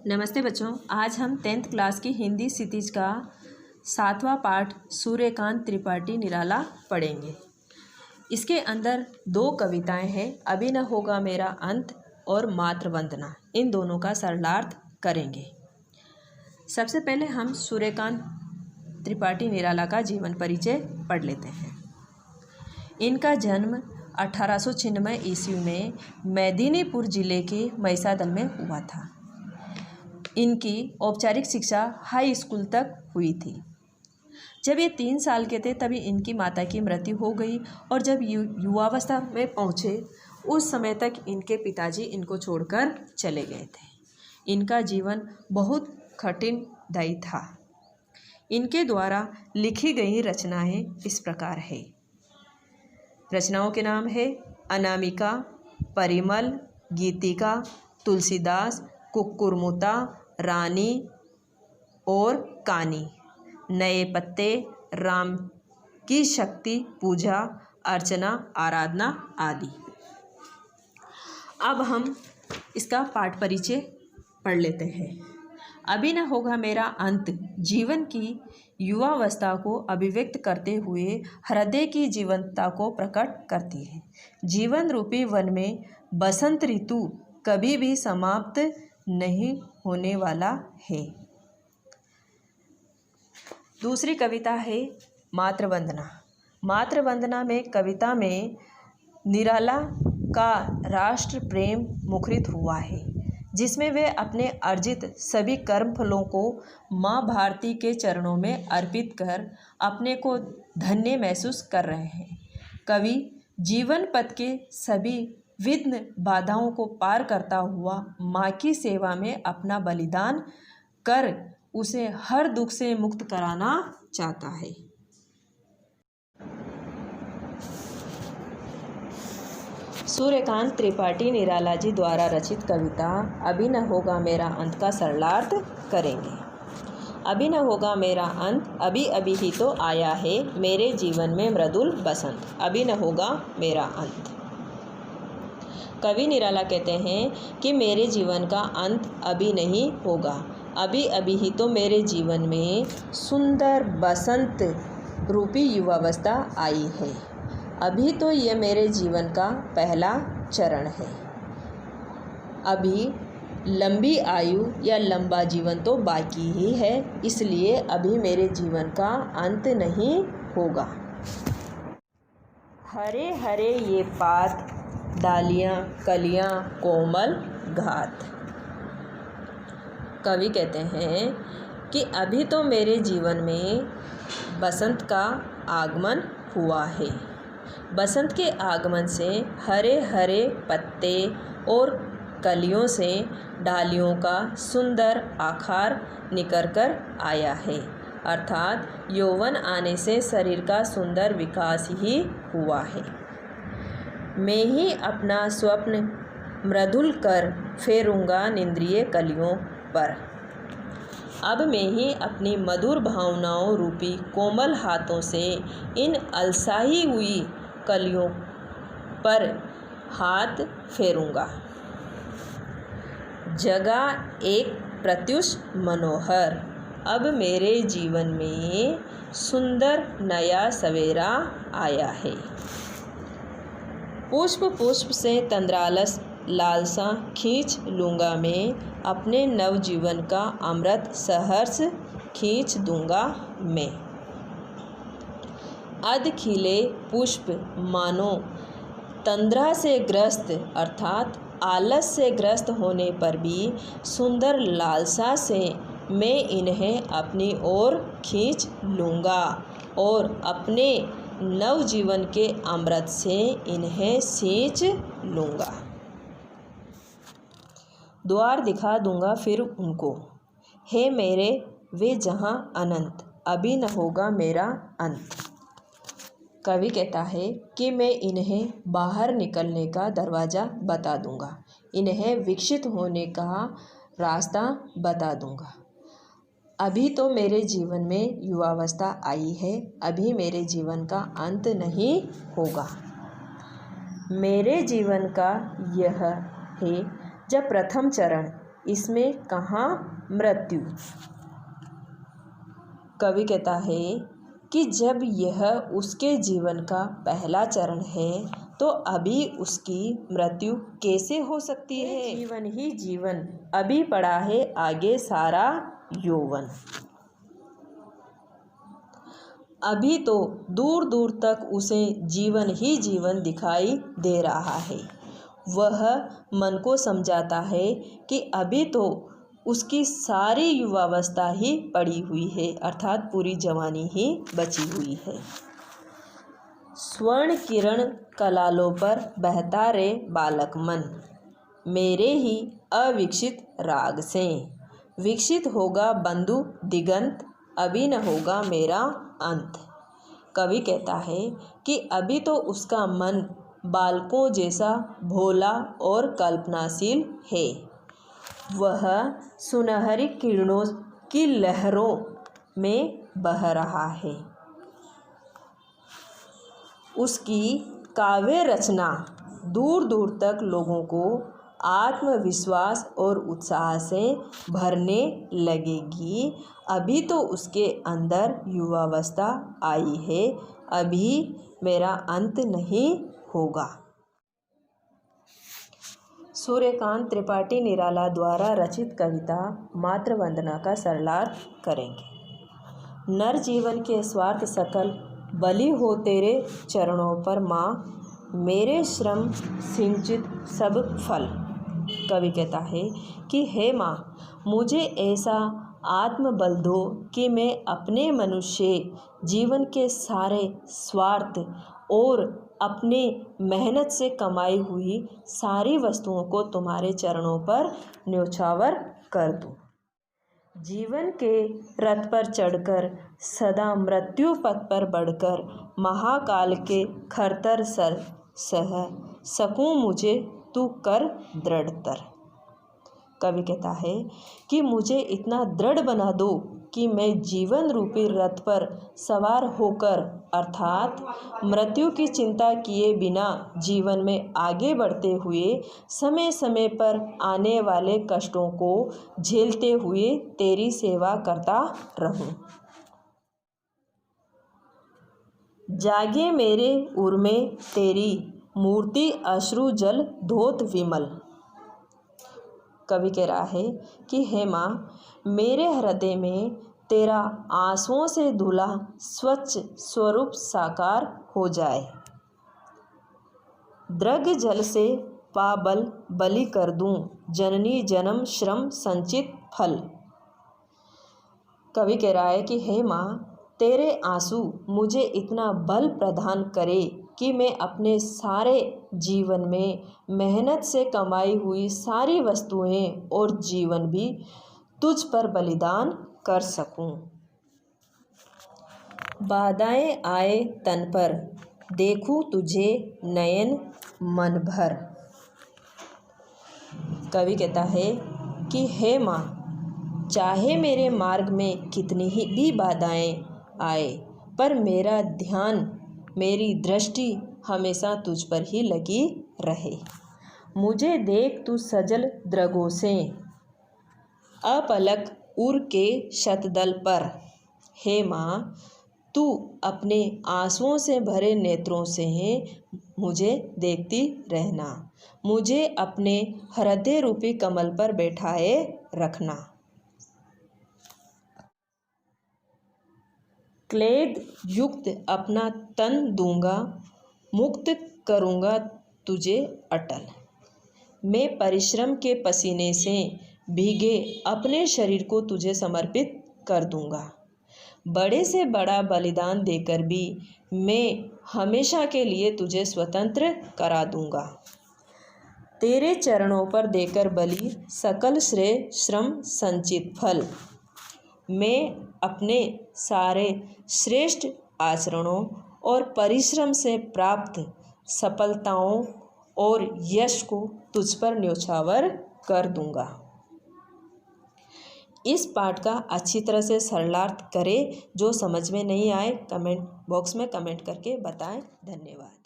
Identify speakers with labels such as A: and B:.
A: नमस्ते बच्चों, आज हम 10th क्लास की हिंदी क्षितिज का 7वां पाठ सूर्यकांत त्रिपाठी निराला पढ़ेंगे। इसके अंदर 2 कविताएं हैं, अभी न होगा मेरा अंत और मातृवंदना। इन दोनों का सरलार्थ करेंगे। सबसे पहले हम सूर्यकांत त्रिपाठी निराला का जीवन परिचय पढ़ लेते हैं। इनका जन्म 1896 ईस्वी में मेदिनीपुर जिले के मैसादल में हुआ था। इनकी औपचारिक शिक्षा हाई स्कूल तक हुई थी। जब ये 3 साल के थे तभी इनकी माता की मृत्यु हो गई और जब युवावस्था में पहुँचे उस समय तक इनके पिताजी इनको छोड़कर चले गए थे। इनका जीवन बहुत कठिनदायी था। इनके द्वारा लिखी गई रचनाएं इस प्रकार है। रचनाओं के नाम है अनामिका, परिमल, गीतिका, तुलसीदास, कुक्कुरमुता, रानी और कानी, नए पत्ते, राम की शक्ति, पूजा, अर्चना, आराधना आदि। अब हम इसका पाठ परिचय पढ़ लेते हैं। अभी न होगा मेरा अंत जीवन की युवावस्था को अभिव्यक्त करते हुए हृदय की जीवंतता को प्रकट करती है। जीवन रूपी वन में बसंत ऋतु कभी भी समाप्त नहीं होने वाला है। दूसरी कविता है मातृवंदना। मातृवंदना में कविता में निराला का राष्ट्र प्रेम मुखरित हुआ है, जिसमें वे अपने अर्जित सभी कर्म फलों को माँ भारती के चरणों में अर्पित कर अपने को धन्य महसूस कर रहे हैं। कवि जीवन पथ के सभी विघ्न बाधाओं को पार करता हुआ माँ की सेवा में अपना बलिदान कर उसे हर दुख से मुक्त कराना चाहता है। सूर्यकांत त्रिपाठी निराला जी द्वारा रचित कविता अभी न होगा मेरा अंत का सरलार्थ करेंगे। अभी न होगा मेरा अंत, अभी अभी ही तो आया है मेरे जीवन में मृदुल बसंत। अभी न होगा मेरा अंत। कवि निराला कहते हैं कि मेरे जीवन का अंत अभी नहीं होगा, अभी अभी ही तो मेरे जीवन में सुंदर बसंत रूपी युवावस्था आई है। अभी तो यह मेरे जीवन का पहला चरण है। अभी लंबी आयु या लंबा जीवन तो बाकी ही है, इसलिए अभी मेरे जीवन का अंत नहीं होगा। हरे हरे ये पात, डालियाँ कलियाँ कोमल घात। कवि कहते हैं कि अभी तो मेरे जीवन में बसंत का आगमन हुआ है। बसंत के आगमन से हरे हरे पत्ते और कलियों से डालियों का सुंदर आकार निखर कर आया है, अर्थात यौवन आने से शरीर का सुंदर विकास ही हुआ है। मैं ही अपना स्वप्न मृदुल कर फेरूंगा निंद्रिय कलियों पर। अब मैं ही अपनी मधुर भावनाओं रूपी कोमल हाथों से इन अलसाई हुई कलियों पर हाथ फेरूंगा। जगा एक प्रत्युष मनोहर, अब मेरे जीवन में सुंदर नया सवेरा आया है। पुष्प पुष्प से तंद्रालस लालसा खींच लूँगा मैं, अपने नवजीवन का अमृत सहर्ष खींच दूँगा मैं। अध खिले पुष्प मानो तंद्रा से ग्रस्त, अर्थात आलस से ग्रस्त होने पर भी सुंदर लालसा से मैं इन्हें अपनी ओर खींच लूँगा और अपने नवजीवन के अमृत से इन्हें सींच लूँगा। द्वार दिखा दूँगा फिर उनको, हे मेरे वे जहाँ अनंत, अभी न होगा मेरा अंत। कवि कहता है कि मैं इन्हें बाहर निकलने का दरवाज़ा बता दूँगा, इन्हें विकसित होने का रास्ता बता दूँगा। अभी तो मेरे जीवन में युवावस्था आई है, अभी मेरे जीवन का अंत नहीं होगा। मेरे जीवन का यह है जब प्रथम चरण इसमें कहाँ मृत्यु। कवि कहता है कि जब यह उसके जीवन का पहला चरण है तो अभी उसकी मृत्यु कैसे हो सकती है। जीवन ही जीवन, अभी पड़ा है आगे सारा यौवन। अभी तो दूर दूर तक उसे जीवन ही जीवन दिखाई दे रहा है। वह मन को समझाता है कि अभी तो उसकी सारी युवावस्था ही पड़ी हुई है, अर्थात पूरी जवानी ही बची हुई है। स्वर्ण किरण कलालों पर बहता रे बालक मन, मेरे ही अविकसित राग से। विकसित होगा बंधु दिगंत, अभी न होगा मेरा अंत। कवि कहता है कि अभी तो उसका मन बालकों जैसा भोला और कल्पनाशील है। वह सुनहरी किरणों की लहरों में बह रहा है। उसकी काव्य रचना दूर दूर तक लोगों को आत्मविश्वास और उत्साह से भरने लगेगी। अभी तो उसके अंदर युवावस्था आई है, अभी मेरा अंत नहीं होगा। सूर्यकांत त्रिपाठी निराला द्वारा रचित कविता मातृवंदना का सरलार्थ करेंगे। नर जीवन के स्वार्थ सकल बलि हो तेरे चरणों पर माँ, मेरे श्रम सिंचित सब फल। कवि कहता है कि हे माँ, मुझे ऐसा आत्मबल दो कि मैं अपने मनुष्य जीवन के सारे स्वार्थ और अपने मेहनत से कमाई हुई सारी वस्तुओं को तुम्हारे चरणों पर न्योछावर कर दूं। जीवन के रथ पर चढ़कर सदा मृत्यु पथ पर बढ़कर महाकाल के खरतर सर सह सकूं मुझे तू कर दृढ़तर। कवि कहता है कि मुझे इतना दृढ़ बना दो कि मैं जीवन रूपी रथ पर सवार होकर अर्थात मृत्यु की चिंता किए बिना जीवन में आगे बढ़ते हुए समय समय पर आने वाले कष्टों को झेलते हुए तेरी सेवा करता रहूं। जागे मेरे उर में तेरी मूर्ति अश्रु जल धोत विमल। कवि कह रहा है कि हे माँ, मेरे हृदय में तेरा आंसुओं से धुला स्वच्छ स्वरूप साकार हो जाए। दृग जल से पाबल बलि कर दूं जननी जन्म श्रम संचित फल। कवि कह रहा है कि हे माँ, तेरे आंसू मुझे इतना बल प्रदान करे कि मैं अपने सारे जीवन में मेहनत से कमाई हुई सारी वस्तुएं और जीवन भी तुझ पर बलिदान कर सकूं। बाधाएं आए तन पर देखूं तुझे नयन मन भर। कवि कहता है कि हे माँ, चाहे मेरे मार्ग में कितनी ही भी बाधाएं आए पर मेरा ध्यान मेरी दृष्टि हमेशा तुझ पर ही लगी रहे। मुझे देख तू सजल दृगों से अपलक उर के शतदल पर। हे माँ, तू अपने आंसुओं से भरे नेत्रों से मुझे देखती रहना, मुझे अपने हृदय रूपी कमल पर बैठाए रखना। क्लेद युक्त अपना तन दूंगा, मुक्त करूंगा तुझे अटल। मैं परिश्रम के पसीने से भीगे अपने शरीर को तुझे समर्पित कर दूंगा। बड़े से बड़ा बलिदान देकर भी मैं हमेशा के लिए तुझे स्वतंत्र करा दूंगा। तेरे चरणों पर देकर बलि सकल श्रेय श्रम संचित फल। मैं अपने सारे श्रेष्ठ आचरणों और परिश्रम से प्राप्त सफलताओं और यश को तुझ पर न्योछावर कर दूंगा। इस पाठ का अच्छी तरह से सरलार्थ करें। जो समझ में नहीं आए कमेंट बॉक्स में कमेंट करके बताएं। धन्यवाद।